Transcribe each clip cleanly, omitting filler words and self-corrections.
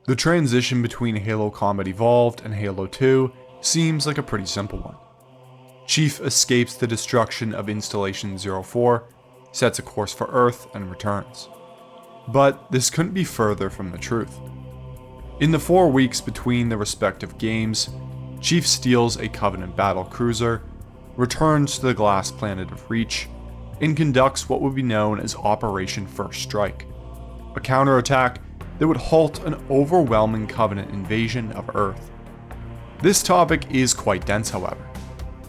The transition between Halo Combat Evolved and Halo 2 seems like a pretty simple one. Chief escapes the destruction of Installation 04, sets a course for Earth, and returns. But this couldn't be further from the truth. In the 4 weeks between the respective games, Chief steals a Covenant battle cruiser, returns to the glass planet of Reach, and conducts what would be known as Operation First Strike, a counterattack that would halt an overwhelming Covenant invasion of Earth. This topic is quite dense, however,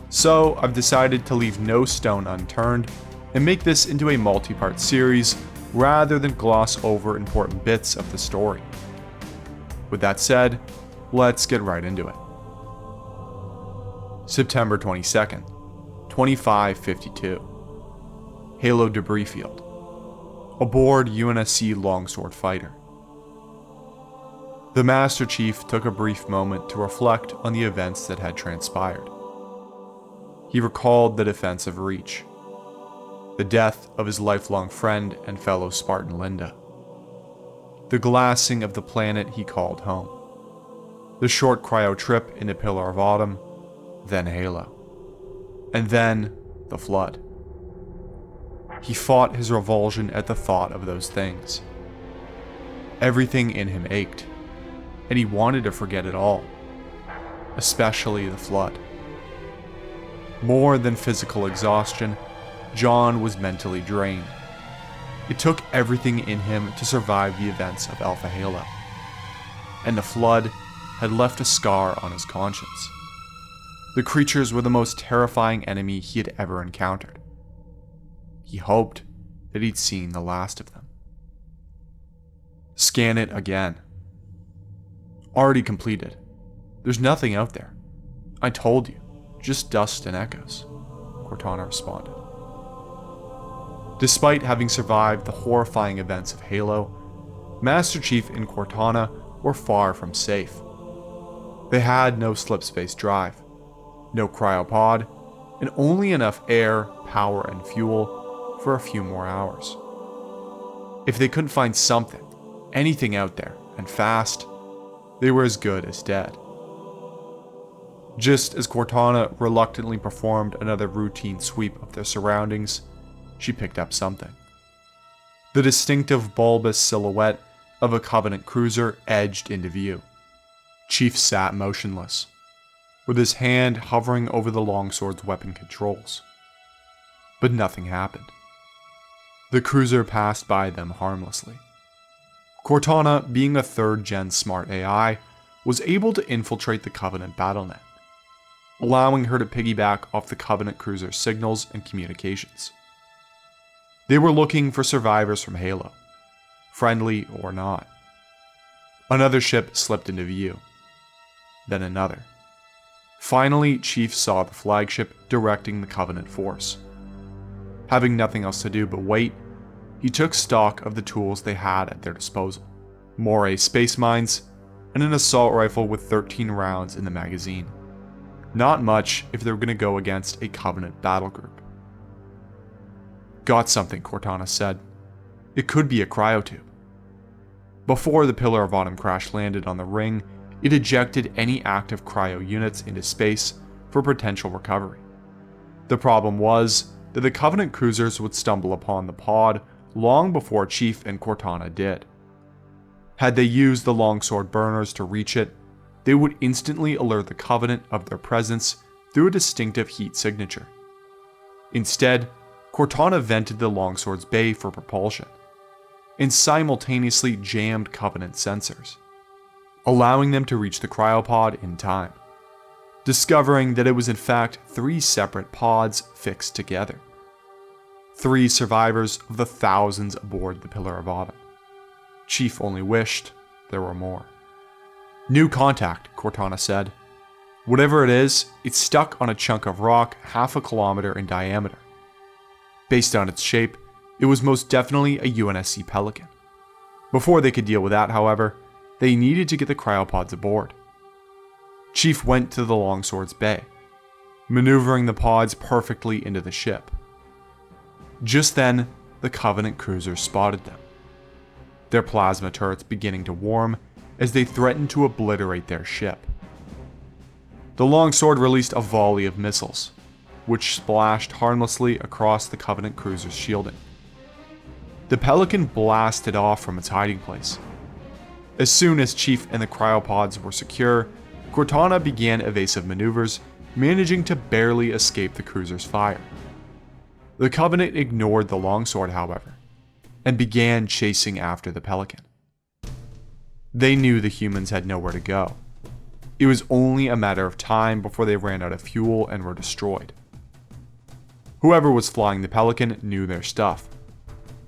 so I've decided to leave no stone unturned and make this into a multi-part series rather than gloss over important bits of the story. With that said, let's get right into it. September 22nd, 2552. Halo Debris Field. Aboard UNSC Longsword Fighter. The Master Chief took a brief moment to reflect on the events that had transpired. He recalled the defense of Reach, the death of his lifelong friend and fellow Spartan Linda, the glassing of the planet he called home, the short cryo trip into Pillar of Autumn, then Halo, and then the Flood. He fought his revulsion at the thought of those things. Everything in him ached, and he wanted to forget it all, especially the Flood. More than physical exhaustion, John was mentally drained. It took everything in him to survive the events of Alpha Halo, and the Flood had left a scar on his conscience. The creatures were the most terrifying enemy he had ever encountered. He hoped that he'd seen the last of them. Scan it again. Already completed. There's nothing out there. I told you, just dust and echoes, Cortana responded. Despite having survived the horrifying events of Halo, Master Chief and Cortana were far from safe. They had no slipspace drive, no cryopod, and only enough air, power, and fuel for a few more hours. If they couldn't find something, anything out there, and fast, they were as good as dead. Just as Cortana reluctantly performed another routine sweep of their surroundings, she picked up something. The distinctive bulbous silhouette of a Covenant cruiser edged into view. Chief sat motionless, with his hand hovering over the longsword's weapon controls. But nothing happened. The cruiser passed by them harmlessly. Cortana, being a third-gen smart AI, was able to infiltrate the Covenant battlenet, allowing her to piggyback off the Covenant cruiser's signals and communications. They were looking for survivors from Halo, friendly or not. Another ship slipped into view, then another. Finally, Chief saw the flagship directing the Covenant force. Having nothing else to do but wait, he took stock of the tools they had at their disposal. Moray space mines, and an assault rifle with 13 rounds in the magazine. Not much if they were going to go against a Covenant battle group. Got something, Cortana said. It could be a cryotube. Before the Pillar of Autumn crash landed on the ring, it ejected any active cryo units into space for potential recovery. The problem was that the Covenant cruisers would stumble upon the pod long before Chief and Cortana did. Had they used the longsword burners to reach it, they would instantly alert the Covenant of their presence through a distinctive heat signature. Instead, Cortana vented the longsword's bay for propulsion, and simultaneously jammed Covenant sensors, allowing them to reach the cryopod in time, discovering that it was in fact 3 separate pods fixed together. 3 survivors of the thousands aboard the Pillar of Autumn. Chief only wished there were more. New contact, Cortana said. Whatever it is, it's stuck on a chunk of rock half a kilometer in diameter. Based on its shape, it was most definitely a UNSC Pelican. Before they could deal with that, however, they needed to get the cryopods aboard. Chief went to the longsword's bay, maneuvering the pods perfectly into the ship. Just then, the Covenant cruisers spotted them, their plasma turrets beginning to warm as they threatened to obliterate their ship. The longsword released a volley of missiles, which splashed harmlessly across the Covenant cruiser's shielding. The Pelican blasted off from its hiding place. As soon as Chief and the cryopods were secure, Cortana began evasive maneuvers, managing to barely escape the cruiser's fire. The Covenant ignored the longsword, however, and began chasing after the Pelican. They knew the humans had nowhere to go. It was only a matter of time before they ran out of fuel and were destroyed. Whoever was flying the Pelican knew their stuff.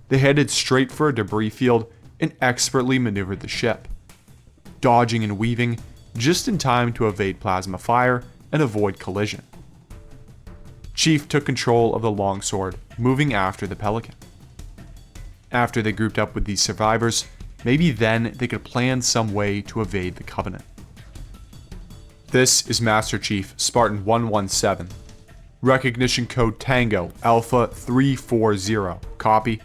They headed straight for a debris field and expertly maneuvered the ship, dodging and weaving just in time to evade plasma fire and avoid collision. Chief took control of the longsword, moving after the Pelican. After they grouped up with these survivors, maybe then they could plan some way to evade the Covenant. This is Master Chief, Spartan 117. Recognition code Tango, Alpha 340. Copy?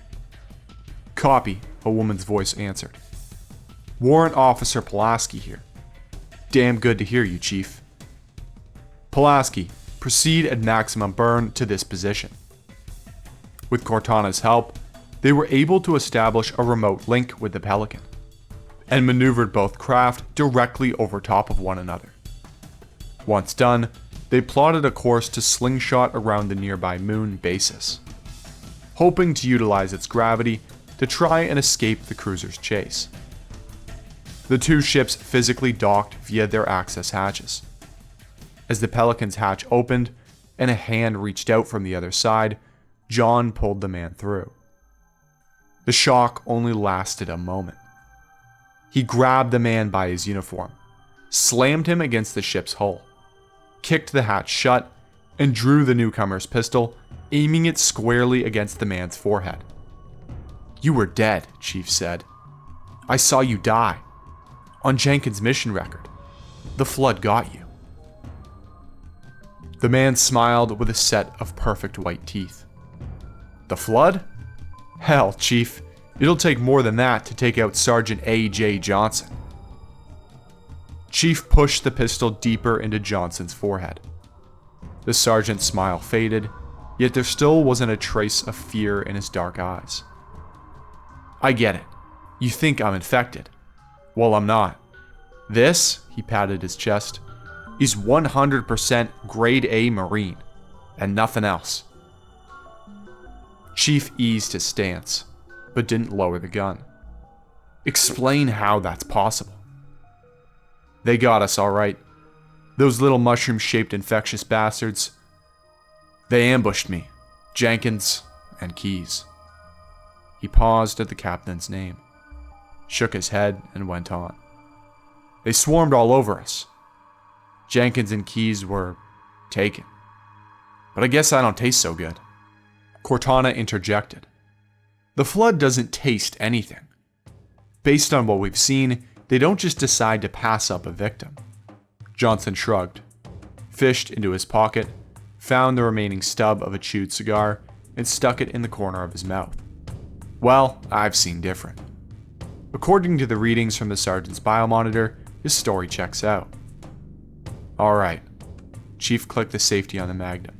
Copy, a woman's voice answered. Warrant Officer Pulaski here. Damn good to hear you, Chief. Pulaski, proceed at maximum burn to this position. With Cortana's help, they were able to establish a remote link with the Pelican, and maneuvered both craft directly over top of one another. Once done, they plotted a course to slingshot around the nearby moon basis, hoping to utilize its gravity to try and escape the cruiser's chase. The two ships physically docked via their access hatches. As the Pelican's hatch opened and a hand reached out from the other side, John pulled the man through. The shock only lasted a moment. He grabbed the man by his uniform, slammed him against the ship's hull, kicked the hatch shut, and drew the newcomer's pistol, aiming it squarely against the man's forehead. "You were dead," Chief said. "I saw you die. On Jenkins' mission record. The Flood got you." The man smiled with a set of perfect white teeth. "The Flood? Hell, Chief, it'll take more than that to take out Sergeant A.J. Johnson." Chief pushed the pistol deeper into Johnson's forehead. The sergeant's smile faded, yet there still wasn't a trace of fear in his dark eyes. "I get it. You think I'm infected. Well, I'm not. This," he patted his chest, "is 100% grade A Marine, and nothing else." Chief eased his stance, but didn't lower the gun. "Explain how that's possible." "They got us all right. Those little mushroom-shaped infectious bastards. They ambushed me, Jenkins, and Keyes." He paused at the captain's name, shook his head, and went on. "They swarmed all over us. Jenkins and Keyes were taken. But I guess I don't taste so good." Cortana interjected. "The Flood doesn't taste anything. Based on what we've seen, they don't just decide to pass up a victim." Johnson shrugged, fished into his pocket, found the remaining stub of a chewed cigar, and stuck it in the corner of his mouth. "Well, I've seen different. According to the readings from the sergeant's biomonitor, his story checks out." "All right." Chief clicked the safety on the Magnum,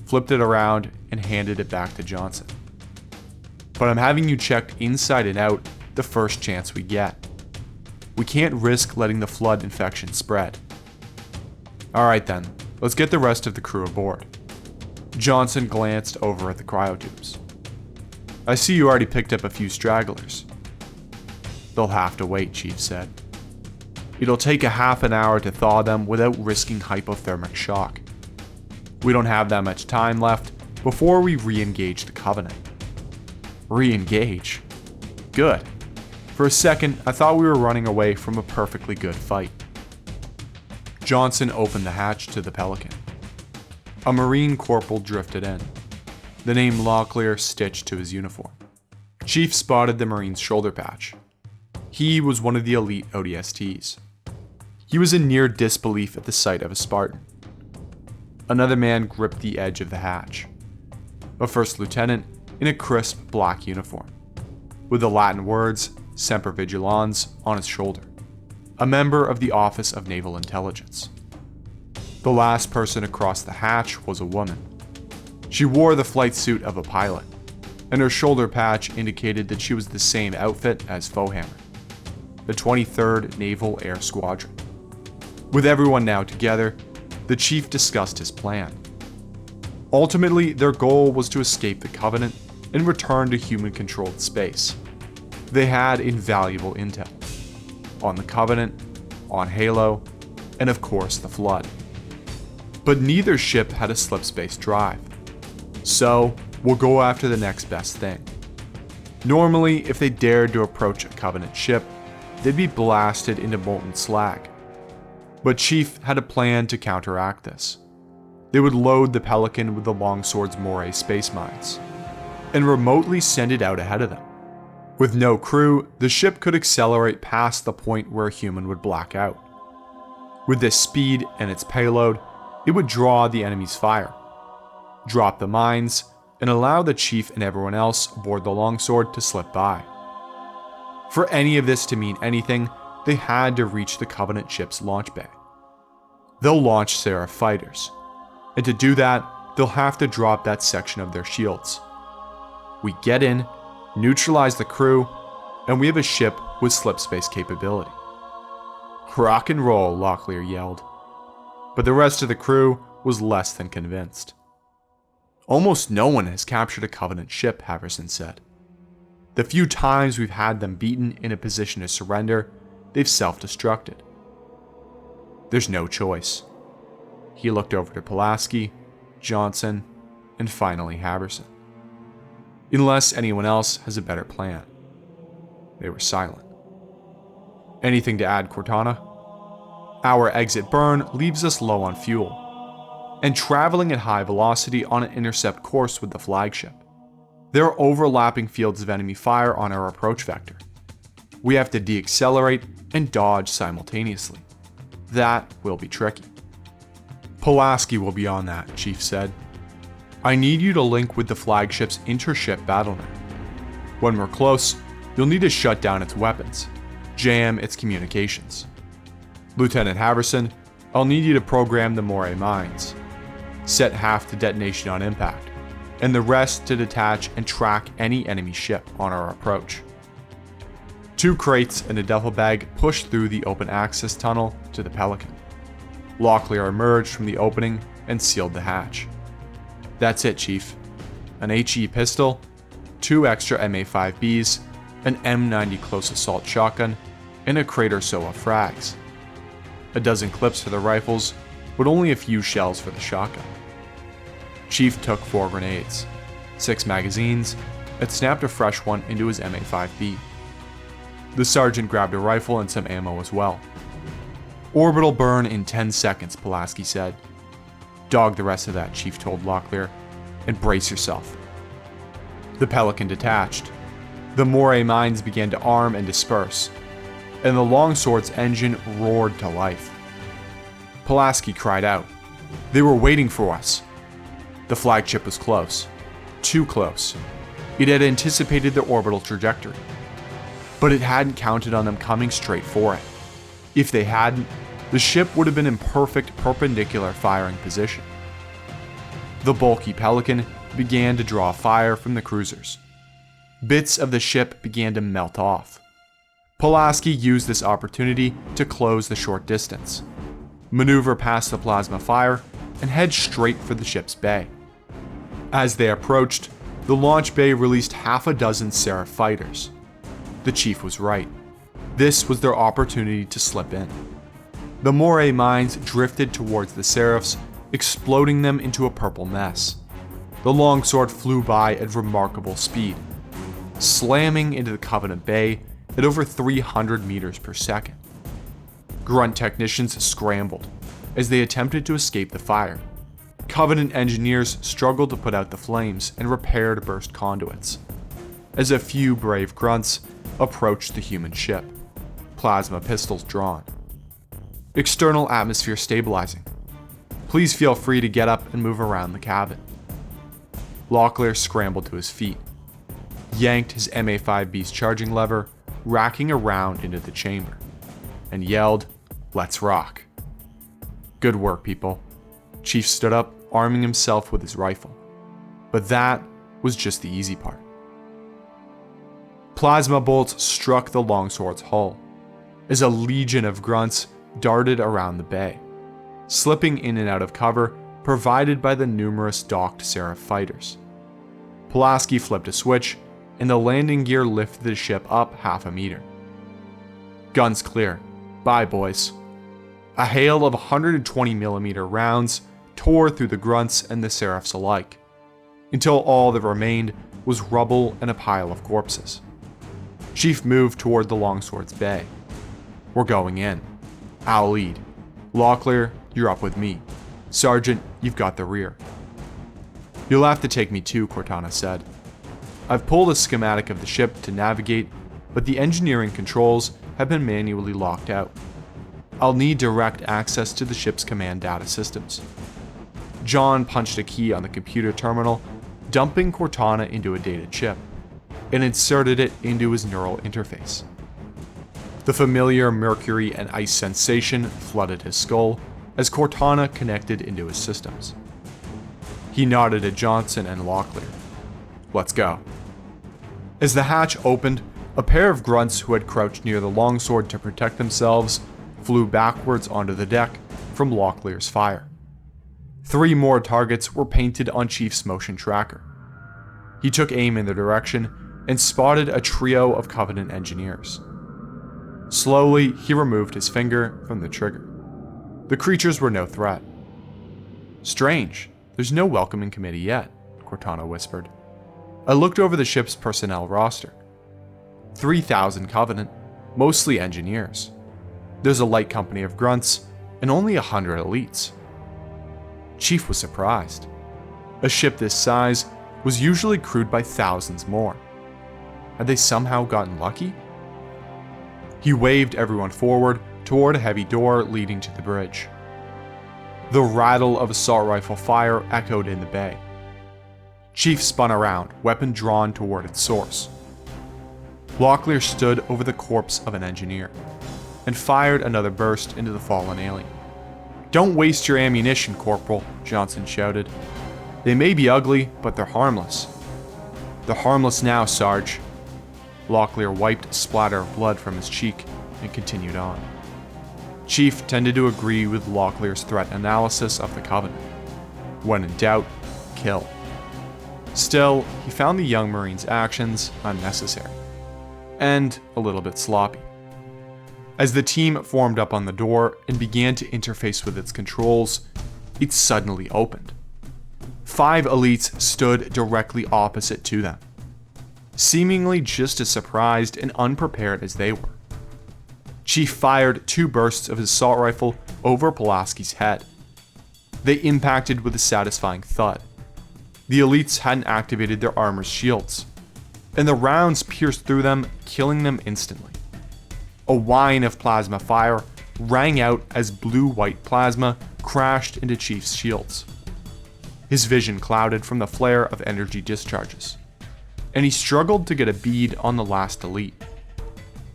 flipped it around, and handed it back to Johnson. "But I'm having you checked inside and out the first chance we get. We can't risk letting the Flood infection spread." "All right then, let's get the rest of the crew aboard." Johnson glanced over at the cryotubes. "I see you already picked up a few stragglers." "They'll have to wait," Chief said. "It'll take a half an hour to thaw them without risking hypothermic shock. We don't have that much time left before we re-engage the Covenant." "Re-engage? Good. For a second, I thought we were running away from a perfectly good fight." Johnson opened the hatch to the Pelican. A Marine corporal drifted in, the name Locklear stitched to his uniform. Chief spotted the Marine's shoulder patch. He was one of the elite ODSTs. He was in near disbelief at the sight of a Spartan. Another man gripped the edge of the hatch. A first lieutenant in a crisp black uniform, with the Latin words Semper Vigilans on his shoulder. a member of the Office of Naval Intelligence. The last person across the hatch was a woman. She wore the flight suit of a pilot, and her shoulder patch indicated that she was the same outfit as Fohammer, the 23rd Naval Air Squadron. With everyone now together, the chief discussed his plan. Ultimately, their goal was to escape the Covenant and return to human-controlled space. They had invaluable intel on the Covenant, on Halo, and of course the Flood. But neither ship had a slipspace drive, so we'll go after the next best thing. Normally, if they dared to approach a Covenant ship, they'd be blasted into molten slag. But Chief had a plan to counteract this. They would load the Pelican with the Longsword's Moray space mines, and remotely send it out ahead of them. With no crew, the ship could accelerate past the point where a human would black out. With this speed and its payload, it would draw the enemy's fire, drop the mines, and allow the chief and everyone else aboard the Longsword to slip by. For any of this to mean anything, they had to reach the Covenant ship's launch bay. They'll launch Seraph fighters, and to do that, they'll have to drop that section of their shields. We get in, neutralize the crew, and we have a ship with slipspace capability. Rock and roll, Locklear yelled. But the rest of the crew was less than convinced. Almost no one has captured a Covenant ship, Haverson said. The few times we've had them beaten in a position to surrender, they've self-destructed. There's no choice. He looked over to Pulaski, Johnson, and finally Haverson. Unless anyone else has a better plan. They were silent. Anything to add, Cortana? Our exit burn leaves us low on fuel, and traveling at high velocity on an intercept course with the flagship. There are overlapping fields of enemy fire on our approach vector. We have to deaccelerate and dodge simultaneously. That will be tricky. Pulaski will be on that, Chief said. I need you to link with the flagship's intership battlenet. When we're close, you'll need to shut down its weapons, jam its communications. Lieutenant Haverson, I'll need you to program the Moray mines. Set half to detonation on impact, and the rest to detach and track any enemy ship on our approach. 2 crates and a duffel bag pushed through the open access tunnel to the Pelican. Locklear emerged from the opening and sealed the hatch. That's it, Chief. An HE pistol, 2 extra MA5Bs, an M90 close assault shotgun, and a crate or so of frags. A dozen clips for the rifles, but only a few shells for the shotgun. Chief took 4 grenades, 6 magazines, and snapped a fresh one into his MA5B. The sergeant grabbed a rifle and some ammo as well. Orbital burn in 10 seconds, Pulaski said. Dog the rest of that, Chief told Locklear, and brace yourself. The Pelican detached. The Moray mines began to arm and disperse, and the Longsword's engine roared to life. Pulaski cried out. They were waiting for us. The flagship was close. Too close. It had anticipated their orbital trajectory. But it hadn't counted on them coming straight for it. If they hadn't, the ship would have been in perfect perpendicular firing position. The bulky Pelican began to draw fire from the cruisers. Bits of the ship began to melt off. Pulaski used this opportunity to close the short distance, maneuver past the plasma fire, and head straight for the ship's bay. As they approached, the launch bay released half a dozen Seraph fighters. The Chief was right. This was their opportunity to slip in. The Moray mines drifted towards the Seraphs, exploding them into a purple mess. The Longsword flew by at remarkable speed, slamming into the Covenant Bay at over 300 meters per second. Grunt technicians scrambled as they attempted to escape the fire. Covenant engineers struggled to put out the flames and repair burst conduits, as a few brave grunts approached the human ship, plasma pistols drawn. External atmosphere stabilizing. Please feel free to get up and move around the cabin. Locklear scrambled to his feet, yanked his MA5B's charging lever, racking around into the chamber. and yelled, "Let's rock." Good work, people. Chief stood up, arming himself with his rifle. But that was just the easy part. Plasma bolts struck the longsword's hull as a legion of grunts darted around the bay, slipping in and out of cover provided by the numerous docked Seraph fighters. Pulaski flipped a switch, and the landing gear lifted the ship up half a meter. Guns clear. Bye, boys. A hail of 120mm rounds tore through the grunts and the Seraphs alike, until all that remained was rubble and a pile of corpses. Chief moved toward the longsword's bay. "We're going in. I'll lead. Locklear, you're up with me. Sergeant, you've got the rear." "You'll have to take me too," Cortana said. "I've pulled a schematic of the ship to navigate, but the engineering controls have been manually locked out. I'll need direct access to the ship's command data systems." John punched a key on the computer terminal, dumping Cortana into a data chip, and inserted it into his neural interface. The familiar mercury and ice sensation flooded his skull as Cortana connected into his systems. He nodded at Johnson and Locklear. "Let's go." As the hatch opened, a pair of grunts who had crouched near the longsword to protect themselves flew backwards onto the deck from Locklear's fire. 3 more targets were painted on Chief's motion tracker. He took aim in their direction and spotted a trio of Covenant engineers. Slowly, he removed his finger from the trigger. The creatures were no threat. "Strange, there's no welcoming committee yet," Cortana whispered. "I looked over the ship's personnel roster. 3,000 Covenant, mostly engineers. There's a light company of grunts, and only 100 elites." Chief was surprised. A ship this size was usually crewed by thousands more. Had they somehow gotten lucky? He waved everyone forward toward a heavy door leading to the bridge. The rattle of assault rifle fire echoed in the bay. Chief spun around, weapon drawn toward its source. Locklear stood over the corpse of an engineer and fired another burst into the fallen alien. "Don't waste your ammunition, Corporal," Johnson shouted. "They may be ugly, but they're harmless." "They're harmless now, Sarge." Locklear wiped a splatter of blood from his cheek and continued on. Chief tended to agree with Locklear's threat analysis of the Covenant. When in doubt, kill. Still, he found the young Marine's actions unnecessary, and a little bit sloppy. As the team formed up on the door and began to interface with its controls, it suddenly opened. 5 elites stood directly opposite to them, seemingly just as surprised and unprepared as they were. Chief fired 2 bursts of his assault rifle over Pulaski's head. They impacted with a satisfying thud. The elites hadn't activated their armor's shields, and the rounds pierced through them, killing them instantly. A whine of plasma fire rang out as blue-white plasma crashed into Chief's shields. His vision clouded from the flare of energy discharges, and he struggled to get a bead on the last elite.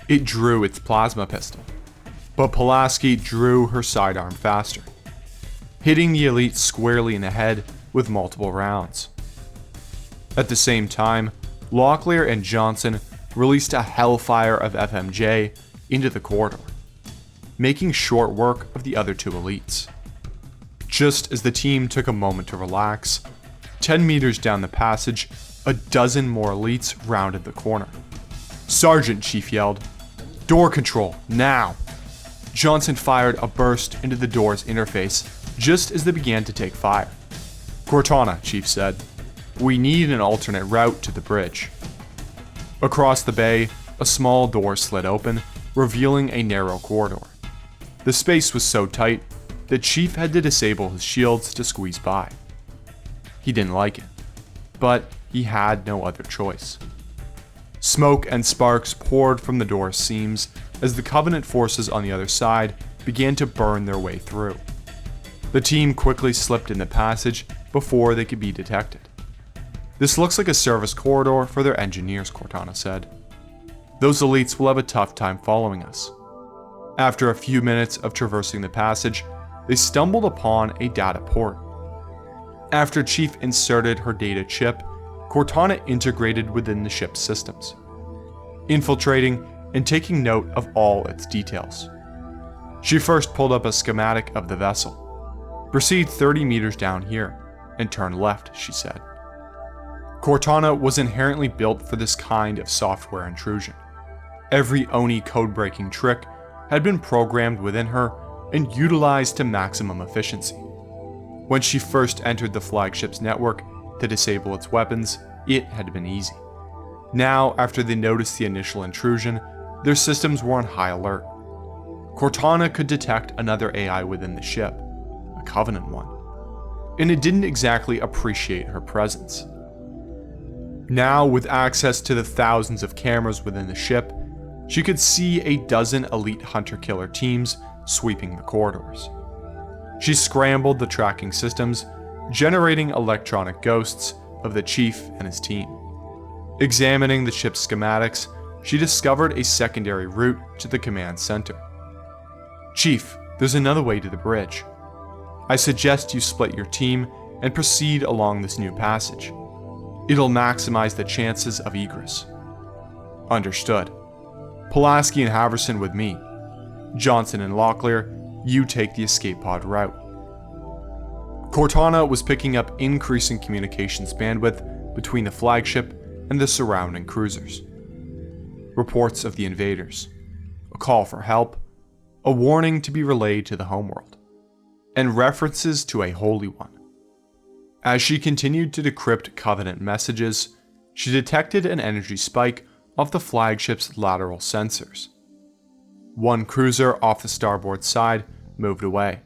It drew its plasma pistol, but Pulaski drew her sidearm faster, hitting the elite squarely in the head with multiple rounds. At the same time, Locklear and Johnson released a hellfire of FMJ into the corridor, making short work of the other 2 elites. Just as the team took a moment to relax, 10 meters down the passage, a dozen more elites rounded the corner. "Sergeant," Chief yelled. "Door control, now!" Johnson fired a burst into the door's interface just as they began to take fire. "Cortana," Chief said. "We need an alternate route to the bridge." Across the bay, a small door slid open, revealing a narrow corridor. The space was so tight that Chief had to disable his shields to squeeze by. He didn't like it, but he had no other choice. Smoke and sparks poured from the door's seams as the Covenant forces on the other side began to burn their way through. The team quickly slipped in the passage before they could be detected. "This looks like a service corridor for their engineers," Cortana said. "Those elites will have a tough time following us." After a few minutes of traversing the passage, they stumbled upon a data port. After Chief inserted her data chip, Cortana integrated within the ship's systems, infiltrating and taking note of all its details. She first pulled up a schematic of the vessel. "Proceed 30 meters down here, and turn left," she said. Cortana was inherently built for this kind of software intrusion. Every Oni code-breaking trick had been programmed within her and utilized to maximum efficiency. When she first entered the flagship's network to disable its weapons, it had been easy. Now, after they noticed the initial intrusion, their systems were on high alert. Cortana could detect another AI within the ship, a Covenant one, and it didn't exactly appreciate her presence. Now, with access to the thousands of cameras within the ship, she could see a dozen elite hunter-killer teams sweeping the corridors. She scrambled the tracking systems, generating electronic ghosts of the Chief and his team. Examining the ship's schematics, she discovered a secondary route to the command center. "Chief, there's another way to the bridge. I suggest you split your team and proceed along this new passage. It'll maximize the chances of egress." "Understood. Pulaski and Haverson with me. Johnson and Locklear, you take the escape pod route." Cortana was picking up increasing communications bandwidth between the flagship and the surrounding cruisers. Reports of the invaders, a call for help, a warning to be relayed to the homeworld, and references to a Holy One. As she continued to decrypt Covenant messages, she detected an energy spike off the flagship's lateral sensors. One cruiser off the starboard side moved away,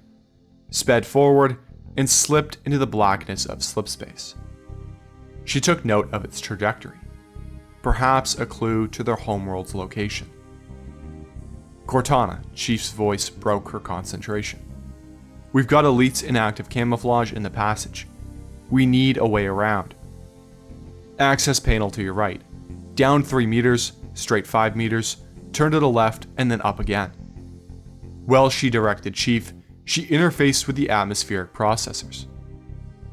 sped forward, and slipped into the blackness of slipspace. She took note of its trajectory, perhaps a clue to their homeworld's location. "Cortana," Chief's voice broke her concentration. "We've got elites in active camouflage in the passage. We need a way around. Access panel to your right. Down 3 meters, straight 5 meters, turn to the left, and then up again." While she directed Chief, she interfaced with the atmospheric processors.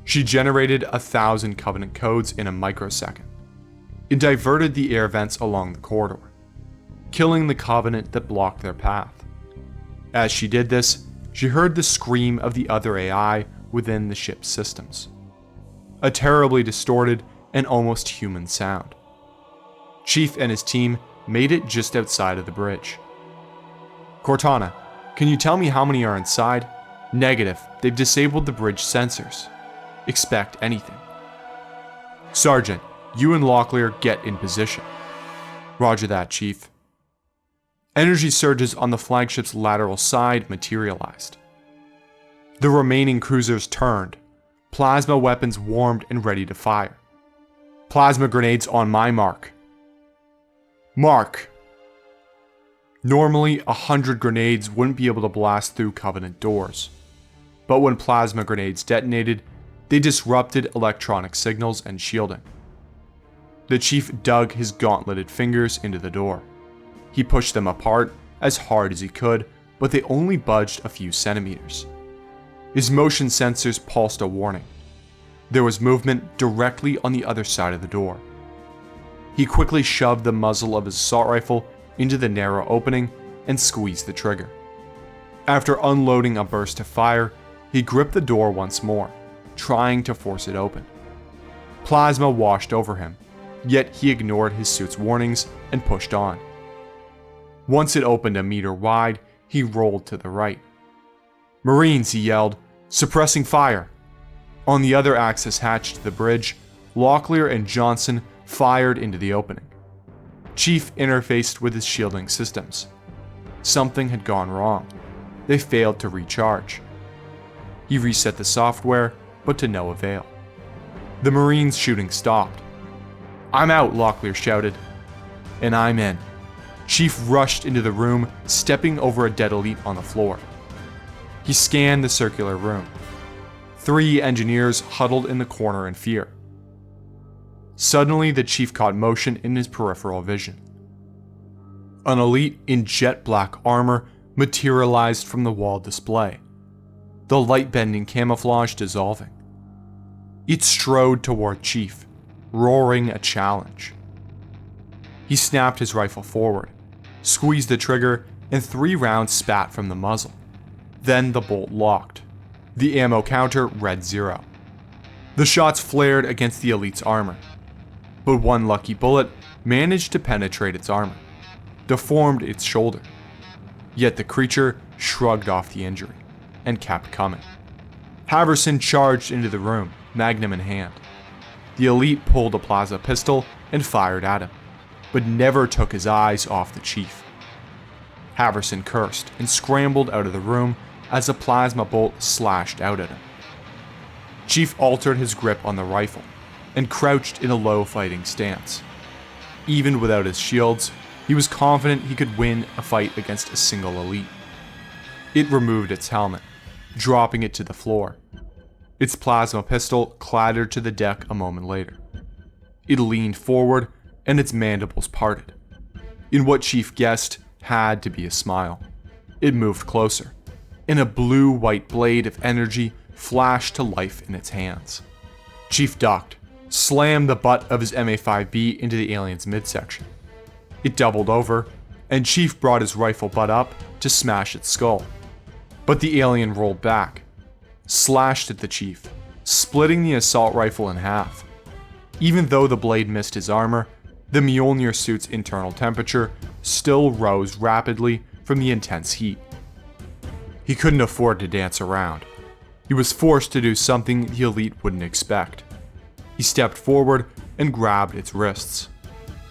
She generated 1,000 Covenant codes in a microsecond. It diverted the air vents along the corridor, killing the Covenant that blocked their path. As she did this, she heard the scream of the other AI within the ship's systems. A terribly distorted and almost human sound. Chief and his team made it just outside of the bridge. "Cortana, can you tell me how many are inside?" "Negative. They've disabled the bridge sensors. Expect anything." "Sergeant, you and Locklear get in position." "Roger that, Chief." Energy surges on the flagship's lateral side materialized. The remaining cruisers turned, plasma weapons warmed and ready to fire. "Plasma grenades on my mark." "Mark!" Normally, 100 grenades wouldn't be able to blast through Covenant doors, but when plasma grenades detonated, they disrupted electronic signals and shielding. The Chief dug his gauntleted fingers into the door. He pushed them apart as hard as he could, but they only budged a few centimeters. His motion sensors pulsed a warning. There was movement directly on the other side of the door. He quickly shoved the muzzle of his assault rifle into the narrow opening and squeezed the trigger. After unloading a burst of fire, he gripped the door once more, trying to force it open. Plasma washed over him, yet he ignored his suit's warnings and pushed on. Once it opened a meter wide, he rolled to the right. "Marines," he yelled, "suppressing fire." On the other access hatch to the bridge, Locklear and Johnson fired into the opening. Chief interfaced with his shielding systems. Something had gone wrong. They failed to recharge. He reset the software, but to no avail. The Marines' shooting stopped. "I'm out," Locklear shouted. "And I'm in." Chief rushed into the room, stepping over a dead elite on the floor. He scanned the circular room. 3 engineers huddled in the corner in fear. Suddenly, the Chief caught motion in his peripheral vision. An elite in jet black armor materialized from the wall display, the light-bending camouflage dissolving. It strode toward Chief, roaring a challenge. He snapped his rifle forward, squeezed the trigger, and 3 rounds spat from the muzzle. Then the bolt locked. The ammo counter read 0. The shots flared against the elite's armor, but one lucky bullet managed to penetrate its armor, deformed its shoulder. Yet the creature shrugged off the injury and kept coming. Haverson charged into the room, magnum in hand. The elite pulled a plasma pistol and fired at him, but never took his eyes off the Chief. Haverson cursed and scrambled out of the room as a plasma bolt slashed out at him. Chief altered his grip on the rifle and crouched in a low fighting stance. Even without his shields, he was confident he could win a fight against a single elite. It removed its helmet, dropping it to the floor. Its plasma pistol clattered to the deck a moment later. It leaned forward and its mandibles parted. In what Chief guessed had to be a smile. It moved closer, and a blue-white blade of energy flashed to life in its hands. Chief ducked, slammed the butt of his MA5B into the alien's midsection. It doubled over, and Chief brought his rifle butt up to smash its skull. But the alien rolled back, slashed at the Chief, splitting the assault rifle in half. Even though the blade missed his armor, the Mjolnir suit's internal temperature still rose rapidly from the intense heat. He couldn't afford to dance around. He was forced to do something the elite wouldn't expect. He stepped forward and grabbed its wrists.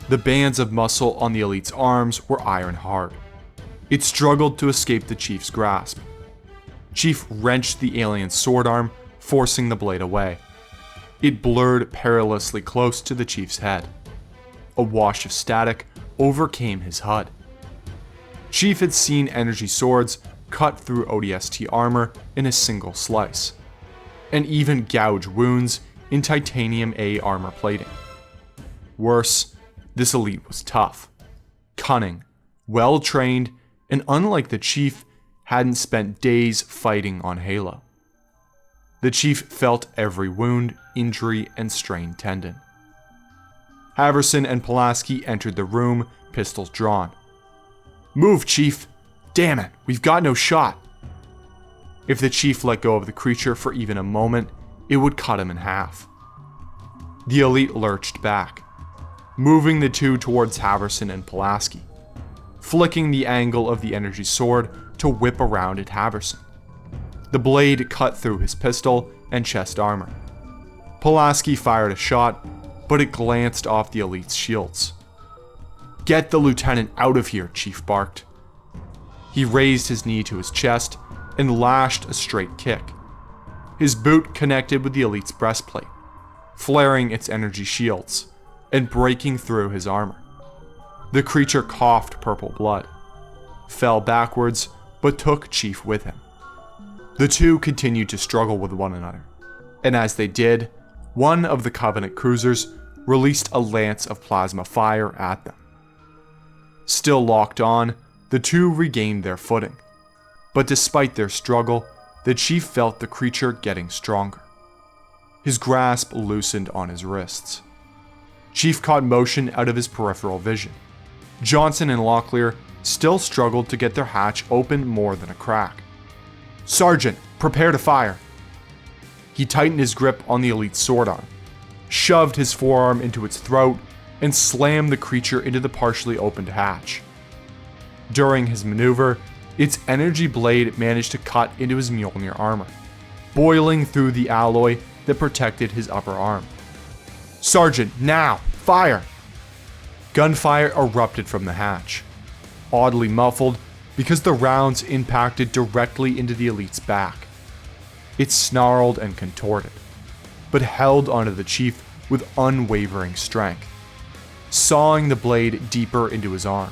The bands of muscle on the elite's arms were iron hard. It struggled to escape the Chief's grasp. Chief wrenched the alien's sword arm, forcing the blade away. It blurred perilously close to the Chief's head. A wash of static overcame his HUD. Chief had seen energy swords cut through ODST armor in a single slice, and even gouge wounds in titanium A armor plating. Worse, this elite was tough, cunning, well-trained, and unlike the Chief, hadn't spent days fighting on Halo. The Chief felt every wound, injury, and strained tendon. Haverson and Pulaski entered the room, pistols drawn. "Move, Chief! Damn it, we've got no shot!" If the Chief let go of the creature for even a moment, it would cut him in half. The elite lurched back, moving the two towards Haverson and Pulaski, flicking the angle of the energy sword to whip around at Haverson. The blade cut through his pistol and chest armor. Pulaski fired a shot, but it glanced off the elite's shields. "Get the lieutenant out of here," Chief barked. He raised his knee to his chest and lashed a straight kick. His boot connected with the elite's breastplate, flaring its energy shields and breaking through his armor. The creature coughed purple blood, fell backwards, but took Chief with him. The two continued to struggle with one another, and as they did, one of the Covenant cruisers released a lance of plasma fire at them. Still locked on, the two regained their footing, but despite their struggle, the Chief felt the creature getting stronger. His grasp loosened on his wrists. Chief caught motion out of his peripheral vision. Johnson and Locklear still struggled to get their hatch open more than a crack. "Sergeant, prepare to fire." He tightened his grip on the elite's sword arm, shoved his forearm into its throat, and slammed the creature into the partially opened hatch. During his maneuver, its energy blade managed to cut into his Mjolnir armor, boiling through the alloy that protected his upper arm. "Sergeant, now! Fire!" Gunfire erupted from the hatch, oddly muffled because the rounds impacted directly into the elite's back. It snarled and contorted, but held onto the Chief with unwavering strength, sawing the blade deeper into his arm.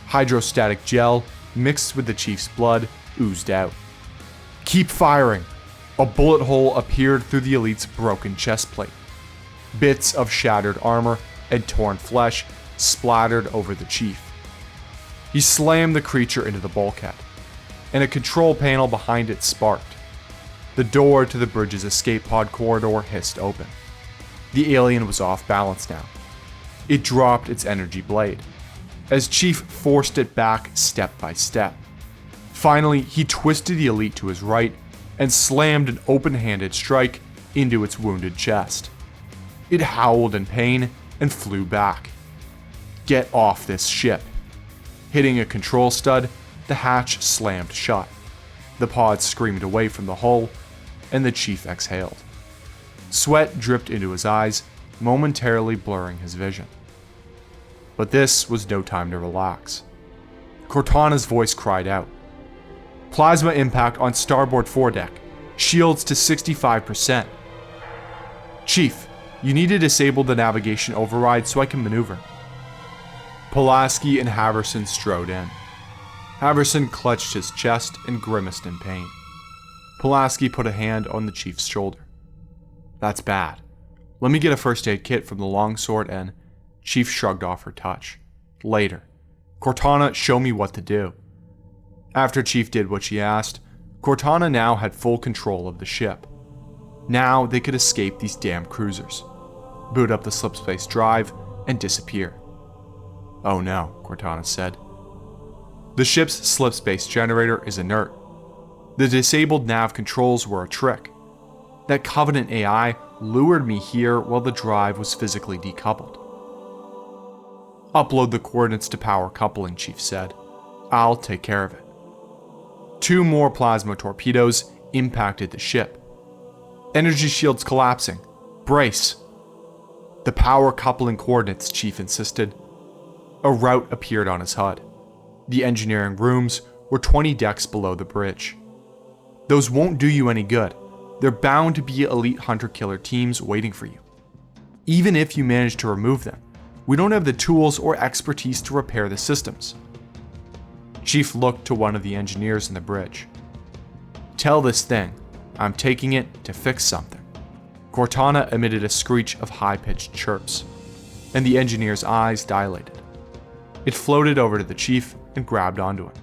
Hydrostatic gel mixed with the Chief's blood oozed out. "Keep firing!" A bullet hole appeared through the elite's broken chest plate. Bits of shattered armor and torn flesh splattered over the Chief. He slammed the creature into the bulkhead, and a control panel behind it sparked. The door to the bridge's escape pod corridor hissed open. The alien was off balance now. It dropped its energy blade, as Chief forced it back step by step. Finally, he twisted the elite to his right and slammed an open-handed strike into its wounded chest. It howled in pain and flew back. Get off this ship. Hitting a control stud, the hatch slammed shut. The pod screamed away from the hull, and the Chief exhaled. Sweat dripped into his eyes, momentarily blurring his vision. But this was no time to relax. Cortana's voice cried out. Plasma impact on starboard foredeck. Shields to 65%. Chief, you need to disable the navigation override so I can maneuver. Pulaski and Haverson strode in. Haverson clutched his chest and grimaced in pain. Pulaski put a hand on the Chief's shoulder. That's bad. Let me get a first aid kit from the longsword and... Chief shrugged off her touch. Later. Cortana, show me what to do. After Chief did what she asked, Cortana now had full control of the ship. Now they could escape these damn cruisers, boot up the slipspace drive, and disappear. Oh no, Cortana said. The ship's slipspace generator is inert. The disabled nav controls were a trick. That Covenant AI lured me here while the drive was physically decoupled. Upload the coordinates to power coupling, Chief said. I'll take care of it. 2 more plasma torpedoes impacted the ship. Energy shields collapsing. Brace. The power coupling coordinates, Chief insisted. A route appeared on his HUD. The engineering rooms were 20 decks below the bridge. Those won't do you any good. They're bound to be elite hunter-killer teams waiting for you. Even if you manage to remove them, we don't have the tools or expertise to repair the systems. Chief looked to one of the engineers in the bridge. Tell this thing, I'm taking it to fix something. Cortana emitted a screech of high-pitched chirps, and the engineer's eyes dilated. It floated over to the Chief and grabbed onto him.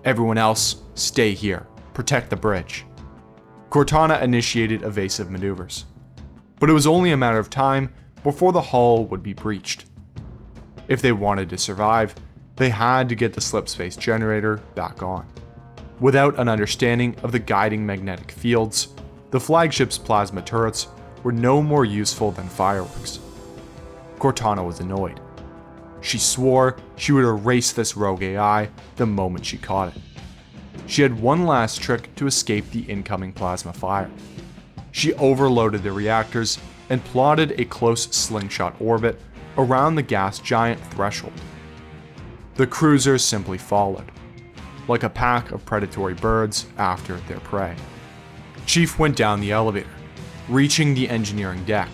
Everyone else, stay here. Protect the bridge. Cortana initiated evasive maneuvers, but it was only a matter of time before the hull would be breached. If they wanted to survive, they had to get the slipspace generator back on. Without an understanding of the guiding magnetic fields, the flagship's plasma turrets were no more useful than fireworks. Cortana was annoyed. She swore she would erase this rogue AI the moment she caught it. She had one last trick to escape the incoming plasma fire. She overloaded the reactors and plotted a close slingshot orbit around the gas giant threshold. The cruisers simply followed, like a pack of predatory birds after their prey. Chief went down the elevator, reaching the engineering deck.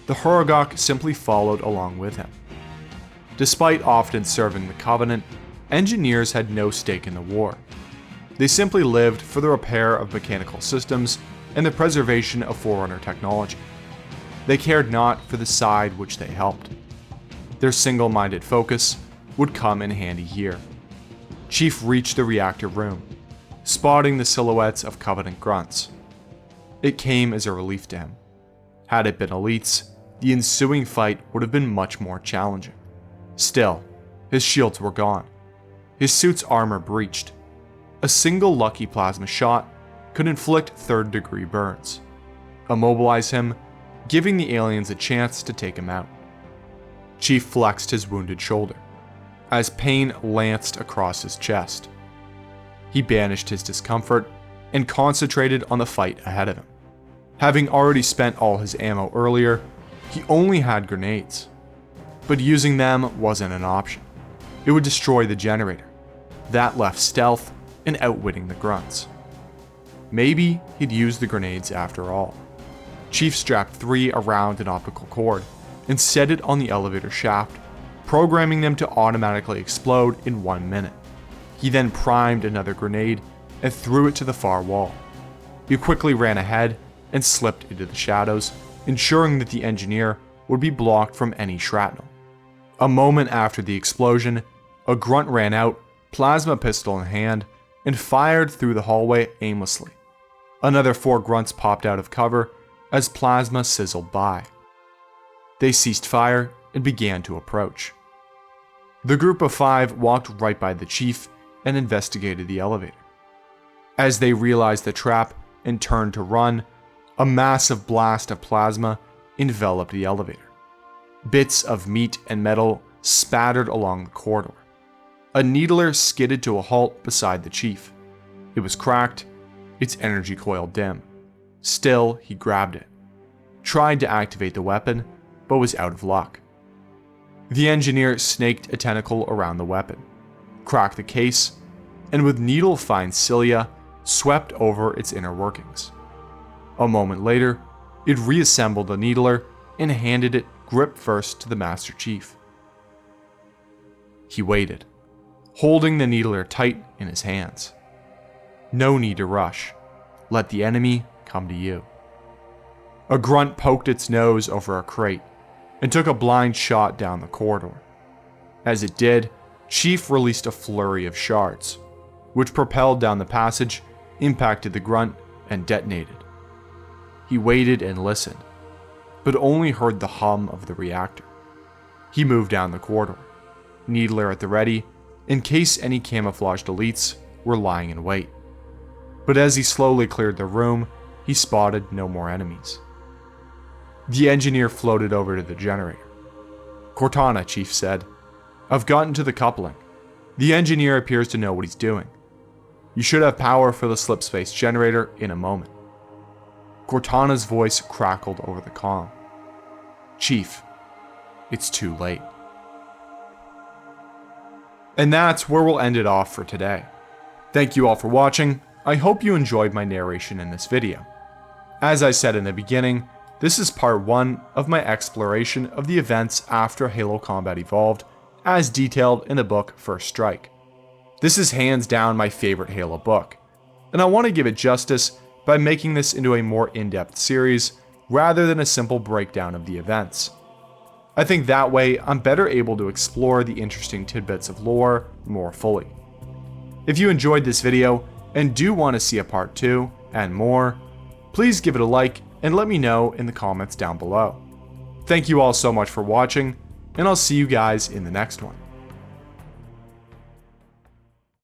The Hurugok simply followed along with him. Despite often serving the Covenant, engineers had no stake in the war. They simply lived for the repair of mechanical systems and the preservation of Forerunner technology. They cared not for the side which they helped. Their single-minded focus would come in handy here. Chief reached the reactor room, spotting the silhouettes of Covenant grunts. It came as a relief to him. Had it been elites, the ensuing fight would have been much more challenging. Still, his shields were gone. His suit's armor breached. A single lucky plasma shot could inflict third-degree burns. Immobilize him, giving the aliens a chance to take him out. Chief flexed his wounded shoulder, as pain lanced across his chest. He banished his discomfort and concentrated on the fight ahead of him. Having already spent all his ammo earlier, he only had grenades. But using them wasn't an option. It would destroy the generator. That left stealth and outwitting the grunts. Maybe he'd use the grenades after all. Chief strapped 3 around an optical cord and set it on the elevator shaft, programming them to automatically explode in 1 minute. He then primed another grenade and threw it to the far wall. He quickly ran ahead and slipped into the shadows, ensuring that the engineer would be blocked from any shrapnel. A moment after the explosion, A grunt ran out, plasma pistol in hand, and fired through the hallway aimlessly. Another 4 grunts popped out of cover as plasma sizzled by. They ceased fire and began to approach. The group of 5 walked right by the chief and investigated the elevator. As they realized the trap and turned to run, a massive blast of plasma enveloped the elevator. Bits of meat and metal spattered along the corridor. A needler skidded to a halt beside the chief. It was cracked, its energy coil dim. Still, he grabbed it, tried to activate the weapon, but was out of luck. The engineer snaked a tentacle around the weapon, cracked the case, and with needle-fine cilia, swept over its inner workings. A moment later, it reassembled the needler and handed it grip first to the Master Chief. He waited, holding the needler tight in his hands. No need to rush. Let the enemy come to you. A grunt poked its nose over a crate and took a blind shot down the corridor. As it did, Chief released a flurry of shards, which propelled down the passage, impacted the grunt, and detonated. He waited and listened, but only heard the hum of the reactor. He moved down the corridor, needler at the ready, in case any camouflaged elites were lying in wait. But as he slowly cleared the room, he spotted no more enemies. The engineer floated over to the generator. "Cortana," Chief said. "I've gotten to the coupling. The engineer appears to know what he's doing. You should have power for the slipspace generator in a moment." Cortana's voice crackled over the comm. "Chief, it's too late." And that's where we'll end it off for today. Thank you all for watching. I hope you enjoyed my narration in this video. As I said in the beginning, this is part 1 of my exploration of the events after Halo Combat Evolved, as detailed in the book First Strike. This is hands down my favorite Halo book, and I want to give it justice by making this into a more in-depth series rather than a simple breakdown of the events. I think that way I'm better able to explore the interesting tidbits of lore more fully. If you enjoyed this video and do want to see a part 2 and more, please give it a like and let me know in the comments down below. Thank you all so much for watching, and I'll see you guys in the next one.